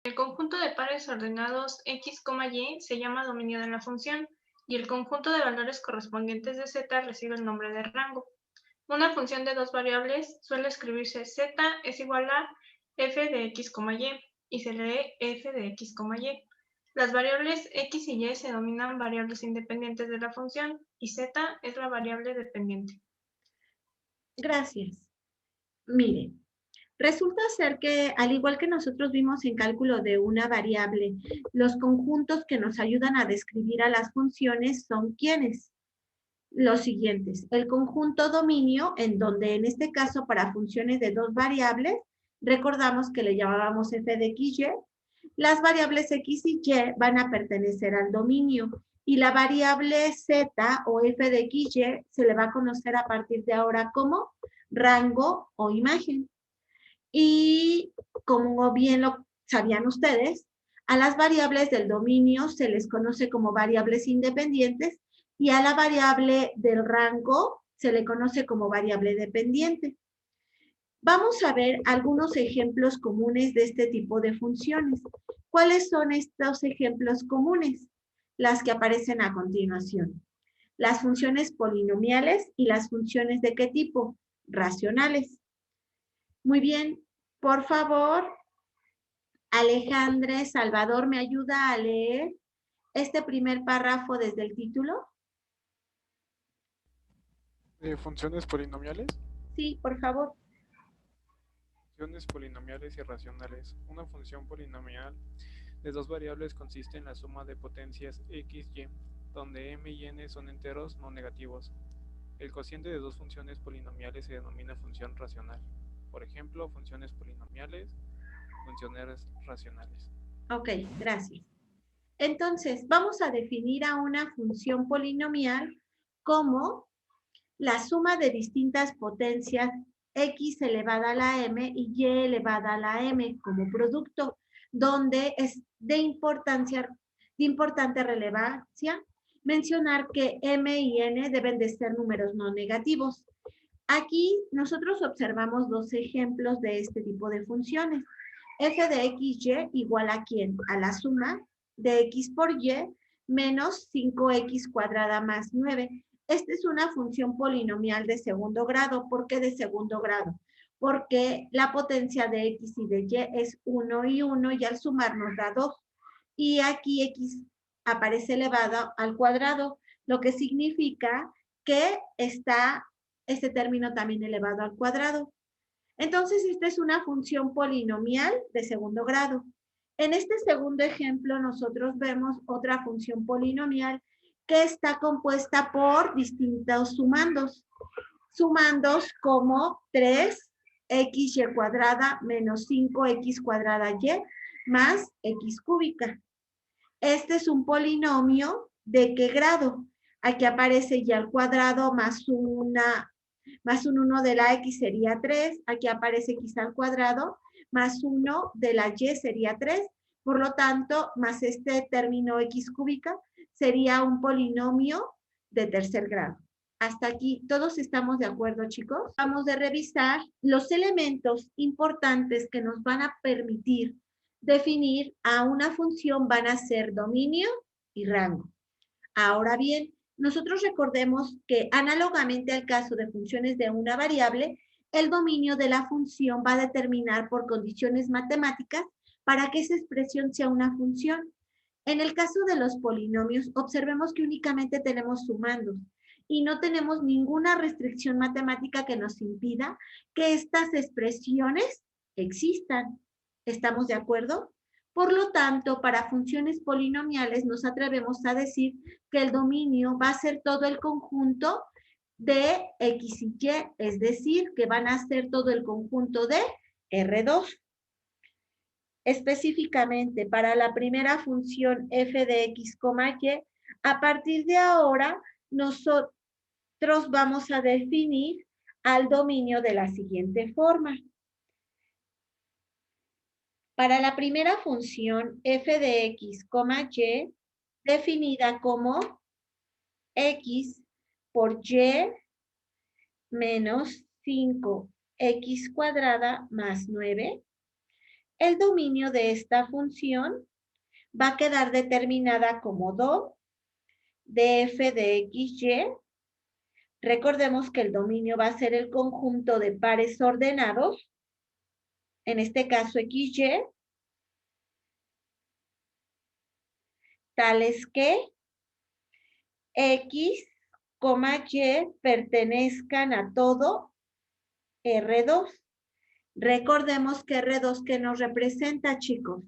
El conjunto de pares ordenados x, y se llama dominio de la función, y el conjunto de valores correspondientes de z recibe el nombre de rango. Una función de dos variables suele escribirse z es igual a f de x, y se lee f de x, y. Las variables x y y se denominan variables independientes de la función, y z es la variable dependiente. Gracias. Miren, resulta ser que, al igual que nosotros vimos en cálculo de una variable, los conjuntos que nos ayudan a describir a las funciones son ¿quiénes? Los siguientes. El conjunto dominio, en donde en este caso para funciones de dos variables, recordamos que le llamábamos f de x, y. Las variables x y y van a pertenecer al dominio y la variable z o f de x, y se le va a conocer a partir de ahora como rango o imagen. Y como bien lo sabían ustedes, a las variables del dominio se les conoce como variables independientes y a la variable del rango se le conoce como variable dependiente. Vamos a ver algunos ejemplos comunes de este tipo de funciones. ¿Cuáles son estos ejemplos comunes? Las que aparecen a continuación. Las funciones polinomiales y las funciones ¿de qué tipo? Racionales. Muy bien, por favor, Alejandre Salvador, ¿me ayuda a leer este primer párrafo desde el título? Funciones polinomiales. Sí, por favor. Funciones polinomiales y racionales. Una función polinomial de dos variables consiste en la suma de potencias x, y, donde m y n son enteros no negativos. El cociente de dos funciones polinomiales se denomina función racional. Por ejemplo, funciones polinomiales, funciones racionales. Ok, gracias. Entonces, vamos a definir a una función polinomial como la suma de distintas potencias x elevada a la m y y elevada a la m como producto, donde es de importante relevancia mencionar que m y n deben de ser números no negativos. Aquí nosotros observamos dos ejemplos de este tipo de funciones. F de XY igual a ¿quién? A la suma de X por Y menos 5X cuadrada más 9. Esta es una función polinomial de segundo grado. ¿Por qué de segundo grado? Porque la potencia de X y de Y es 1 y 1 y al sumar nos da 2. Y aquí X aparece elevado al cuadrado, lo que significa que está este término también elevado al cuadrado. Entonces, esta es una función polinomial de segundo grado. En este segundo ejemplo, nosotros vemos otra función polinomial que está compuesta por distintos sumandos. Sumandos como 3xy cuadrada menos 5x cuadrada y más x cúbica. Este es un polinomio ¿de qué grado? Aquí aparece ya al cuadrado más un 1 de la x sería 3, aquí aparece x al cuadrado, más 1 de la y sería 3, por lo tanto, más este término x cúbica sería un polinomio de tercer grado. Hasta aquí, ¿todos estamos de acuerdo, chicos? Vamos a revisar los elementos importantes que nos van a permitir definir a una función van a ser dominio y rango. Ahora bien, nosotros recordemos que análogamente al caso de funciones de una variable, el dominio de la función va a determinar por condiciones matemáticas para que esa expresión sea una función. En el caso de los polinomios, observemos que únicamente tenemos sumandos y no tenemos ninguna restricción matemática que nos impida que estas expresiones existan. ¿Estamos de acuerdo? Por lo tanto, para funciones polinomiales nos atrevemos a decir que el dominio va a ser todo el conjunto de x y y, es decir, que van a ser todo el conjunto de R2. Específicamente, para la primera función f de x, y, a partir de ahora, nosotros vamos a definir al dominio de la siguiente forma. Para la primera función f de x, y, definida como x por y menos 5x cuadrada más 9, el dominio de esta función va a quedar determinada como DOM de f de XY. Recordemos que el dominio va a ser el conjunto de pares ordenados, en este caso XY, tales que X, Y pertenezcan a todo R2. Recordemos que R2 que nos representa, chicos.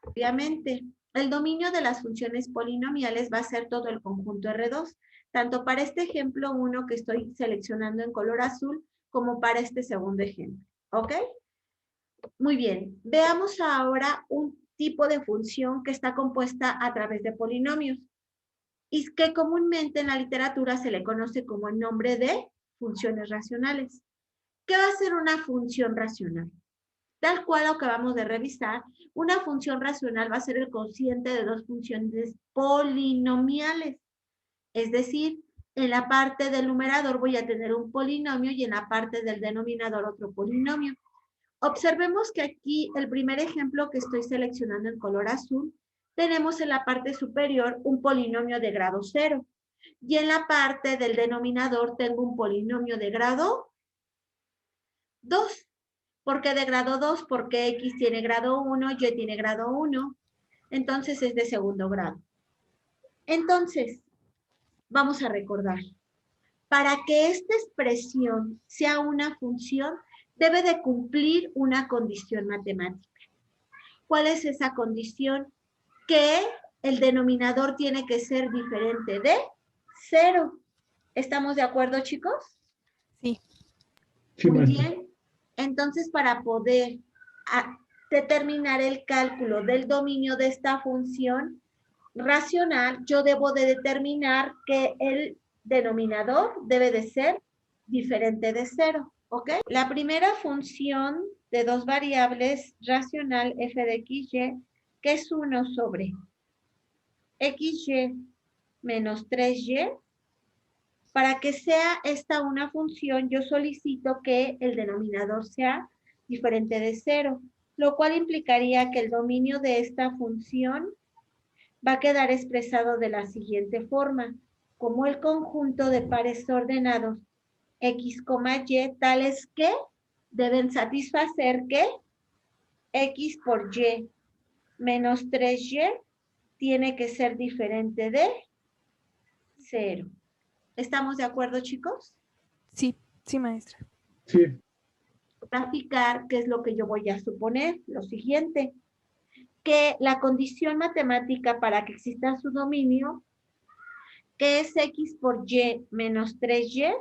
Obviamente, el dominio de las funciones polinomiales va a ser todo el conjunto R2, tanto para este ejemplo 1 que estoy seleccionando en color azul, como para este segundo ejemplo. ¿Ok? Muy bien. Veamos ahora un tipo de función que está compuesta a través de polinomios y que comúnmente en la literatura se le conoce como el nombre de funciones racionales. ¿Qué va a ser una función racional? Tal cual lo acabamos de revisar, una función racional va a ser el cociente de dos funciones polinomiales. Es decir, en la parte del numerador voy a tener un polinomio y en la parte del denominador otro polinomio. Observemos que aquí el primer ejemplo que estoy seleccionando en color azul, tenemos en la parte superior un polinomio de grado 0 y en la parte del denominador tengo un polinomio de grado 2. ¿Por qué de grado 2? Porque X tiene grado 1, Y tiene grado 1. Entonces es de segundo grado. Entonces, vamos a recordar. Para que esta expresión sea una función, debe de cumplir una condición matemática. ¿Cuál es esa condición? Que el denominador tiene que ser diferente de 0. ¿Estamos de acuerdo, chicos? Sí. Sí, muy bien. Entonces, para poder determinar el cálculo del dominio de esta función racional, yo debo de determinar que el denominador debe de ser diferente de 0, ¿ok? La primera función de dos variables racional f de xy, que es 1 sobre xy menos 3y, para que sea esta una función, yo solicito que el denominador sea diferente de 0, lo cual implicaría que el dominio de esta función va a quedar expresado de la siguiente forma, como el conjunto de pares ordenados x, y, tales que deben satisfacer que x por y menos 3y tiene que ser diferente de 0. ¿Estamos de acuerdo, chicos? Sí, sí, maestra. Sí. Graficar, ¿qué es lo que yo voy a suponer? Lo siguiente, que la condición matemática para que exista su dominio, que es x por y menos 3y,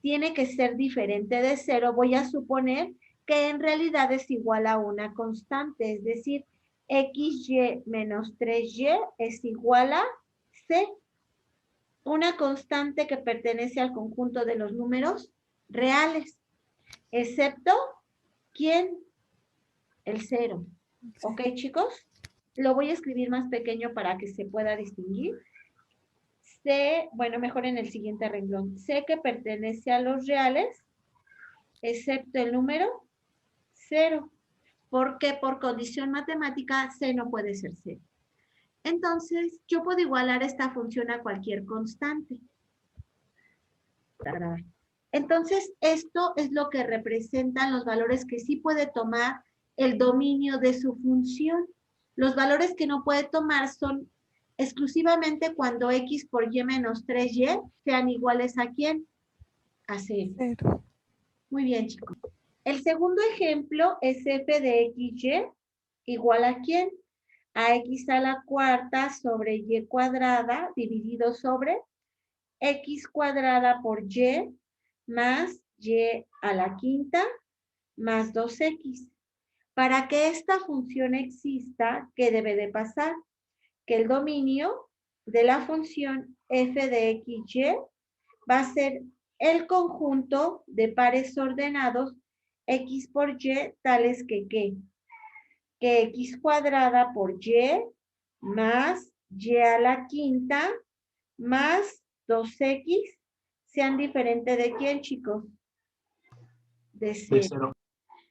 tiene que ser diferente de 0. Voy a suponer que en realidad es igual a una constante, es decir, xy menos 3y es igual a c. Una constante que pertenece al conjunto de los números reales, excepto, ¿quién? El 0. ¿Ok, chicos? Lo voy a escribir más pequeño para que se pueda distinguir. C, bueno, mejor en el siguiente renglón. C que pertenece a los reales, excepto el número 0. Porque por condición matemática, C no puede ser 0. Entonces, yo puedo igualar esta función a cualquier constante. Entonces, esto es lo que representan los valores que sí puede tomar el dominio de su función. Los valores que no puede tomar son exclusivamente cuando x por y menos 3y sean iguales ¿a quién? A 0. 0. Muy bien, chicos. El segundo ejemplo es f de xy igual ¿a quién? A x a la cuarta sobre y cuadrada dividido sobre x cuadrada por y más y a la quinta más 2x. Para que esta función exista, ¿qué debe de pasar? Que el dominio de la función f de xy va a ser el conjunto de pares ordenados x por y tales que ¿qué? Que x cuadrada por y más y a la quinta más 2x sean diferentes de quién, chicos? De 0.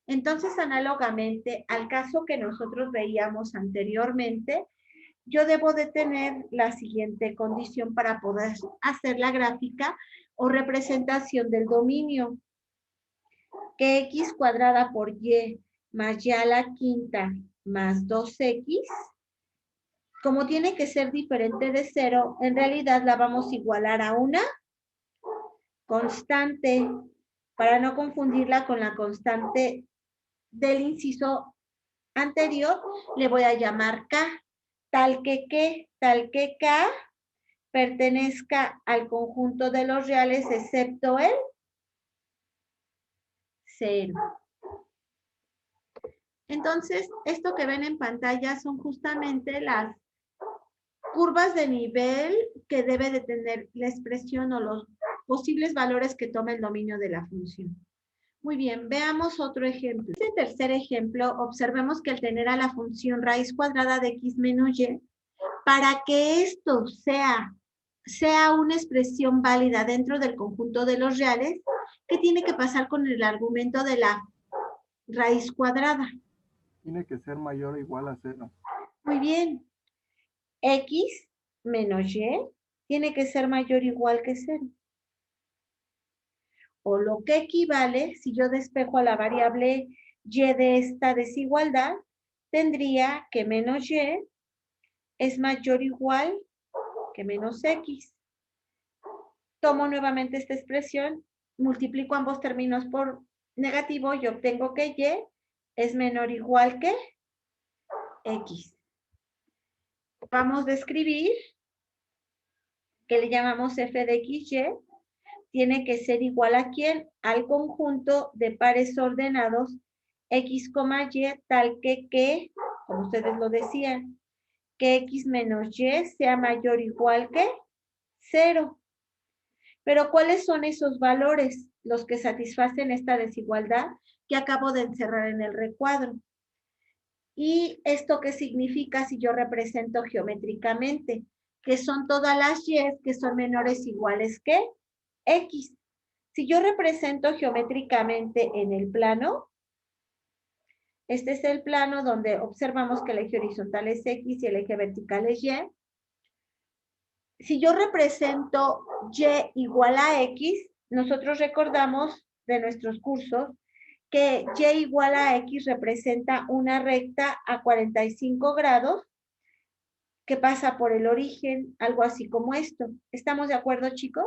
Entonces, análogamente al caso que nosotros veíamos anteriormente, yo debo de tener la siguiente condición para poder hacer la gráfica o representación del dominio. Que x cuadrada por y más y a la quinta más 2x, como tiene que ser diferente de 0, en realidad la vamos a igualar a una constante, para no confundirla con la constante del inciso anterior, le voy a llamar k, tal que k pertenezca al conjunto de los reales excepto el 0. Entonces, esto que ven en pantalla son justamente las curvas de nivel que debe de tener la expresión o los posibles valores que toma el dominio de la función. Muy bien, veamos otro ejemplo. En este tercer ejemplo, observemos que al tener a la función raíz cuadrada de x menos y, para que esto sea una expresión válida dentro del conjunto de los reales, ¿qué tiene que pasar con el argumento de la raíz cuadrada? Tiene que ser mayor o igual a 0. Muy bien. X menos y tiene que ser mayor o igual que 0. O lo que equivale, si yo despejo a la variable y de esta desigualdad, tendría que menos y es mayor o igual que menos x. Tomo nuevamente esta expresión, multiplico ambos términos por negativo y obtengo que y es menor o igual que x. Vamos a escribir que le llamamos f de xy, tiene que ser igual a ¿quién? Al conjunto de pares ordenados x, y, tal que, como ustedes lo decían, que x menos y sea mayor o igual que 0. Pero ¿cuáles son esos valores? Los que satisfacen esta desigualdad que acabo de encerrar en el recuadro. ¿Y esto qué significa si yo represento geométricamente? Que son todas las y que son menores o iguales que x. Si yo represento geométricamente en el plano, este es el plano donde observamos que el eje horizontal es x y el eje vertical es y. Si yo represento y igual a x, nosotros recordamos de nuestros cursos que y igual a x representa una recta a 45 grados que pasa por el origen, algo así como esto. ¿Estamos de acuerdo, chicos?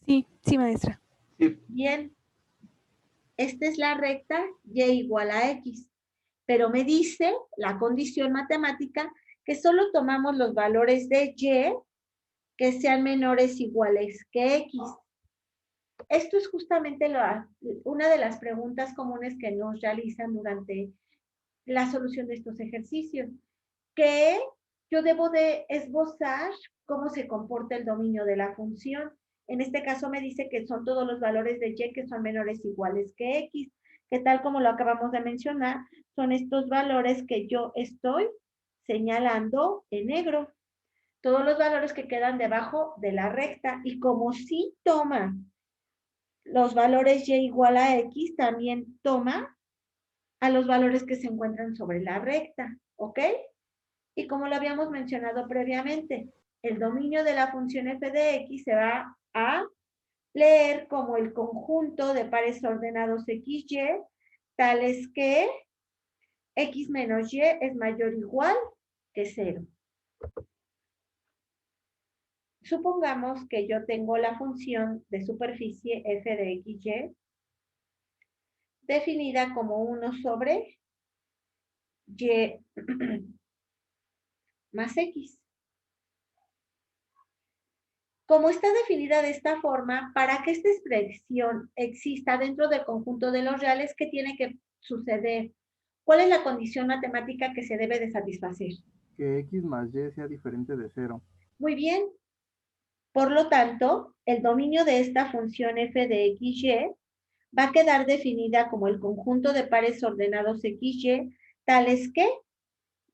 Sí, sí, maestra. Sí. Bien. Esta es la recta y igual a x. Pero me dice la condición matemática que solo tomamos los valores de y que sean menores o iguales que x. Esto es justamente una de las preguntas comunes que nos realizan durante la solución de estos ejercicios, que yo debo de esbozar cómo se comporta el dominio de la función. En este caso me dice que son todos los valores de y que son menores o iguales que x, que tal como lo acabamos de mencionar, son estos valores que yo estoy señalando en negro. Todos los valores que quedan debajo de la recta. Y como sí toma los valores y igual a x, también toma a los valores que se encuentran sobre la recta, ¿ok? Y como lo habíamos mencionado previamente, el dominio de la función f de x se va a leer como el conjunto de pares ordenados xy, tales que x menos y es mayor o igual que 0. Supongamos que yo tengo la función de superficie f de xy definida como 1 sobre y más x. Como está definida de esta forma, para que esta expresión exista dentro del conjunto de los reales, ¿qué tiene que suceder? ¿Cuál es la condición matemática que se debe de satisfacer? Que x más y sea diferente de 0. Muy bien. Por lo tanto, el dominio de esta función f de xy va a quedar definida como el conjunto de pares ordenados xy, tales que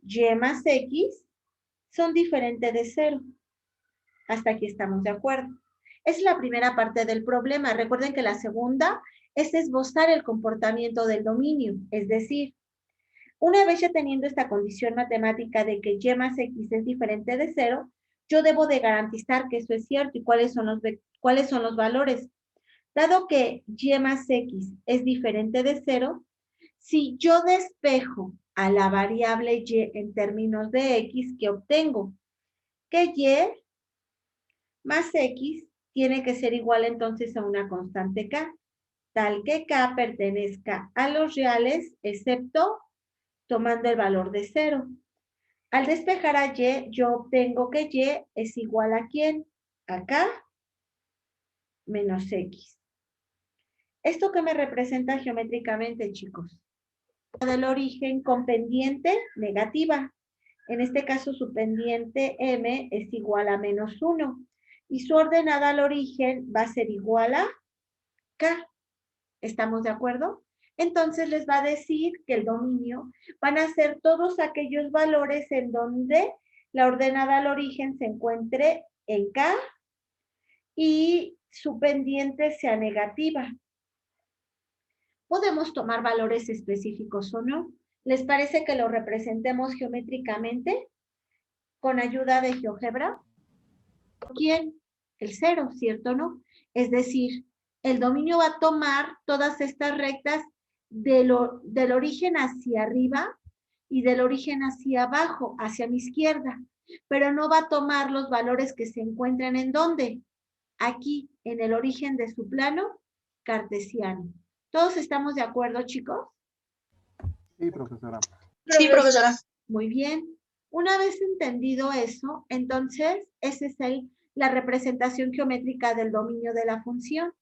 y más x son diferentes de 0. Hasta aquí estamos de acuerdo. Es la primera parte del problema. Recuerden que la segunda es esbozar el comportamiento del dominio, es decir, una vez ya teniendo esta condición matemática de que y más x es diferente de 0, yo debo de garantizar que eso es cierto y cuáles son los valores. Dado que y más x es diferente de 0, si yo despejo a la variable y en términos de x, ¿qué obtengo? Que y más x tiene que ser igual entonces a una constante k, tal que k pertenezca a los reales, excepto tomando el valor de 0. Al despejar a y, yo obtengo que y es igual a ¿quién? A k menos x. ¿Esto qué me representa geométricamente, chicos? Del origen con pendiente negativa. En este caso, su pendiente m es igual a menos 1. Y su ordenada al origen va a ser igual a k. ¿Estamos de acuerdo? Entonces les va a decir que el dominio van a ser todos aquellos valores en donde la ordenada al origen se encuentre en k y su pendiente sea negativa. Podemos tomar valores específicos o no. ¿Les parece que lo representemos geométricamente con ayuda de GeoGebra? ¿Quién? El 0, ¿cierto o no? Es decir, el dominio va a tomar todas estas rectas del origen hacia arriba y del origen hacia abajo, hacia mi izquierda, pero no va a tomar los valores que se encuentran ¿en dónde? Aquí, en el origen de su plano cartesiano. ¿Todos estamos de acuerdo, chicos? Sí, profesora. Sí, profesora. Muy bien. Una vez entendido eso, entonces esa es la representación geométrica del dominio de la función.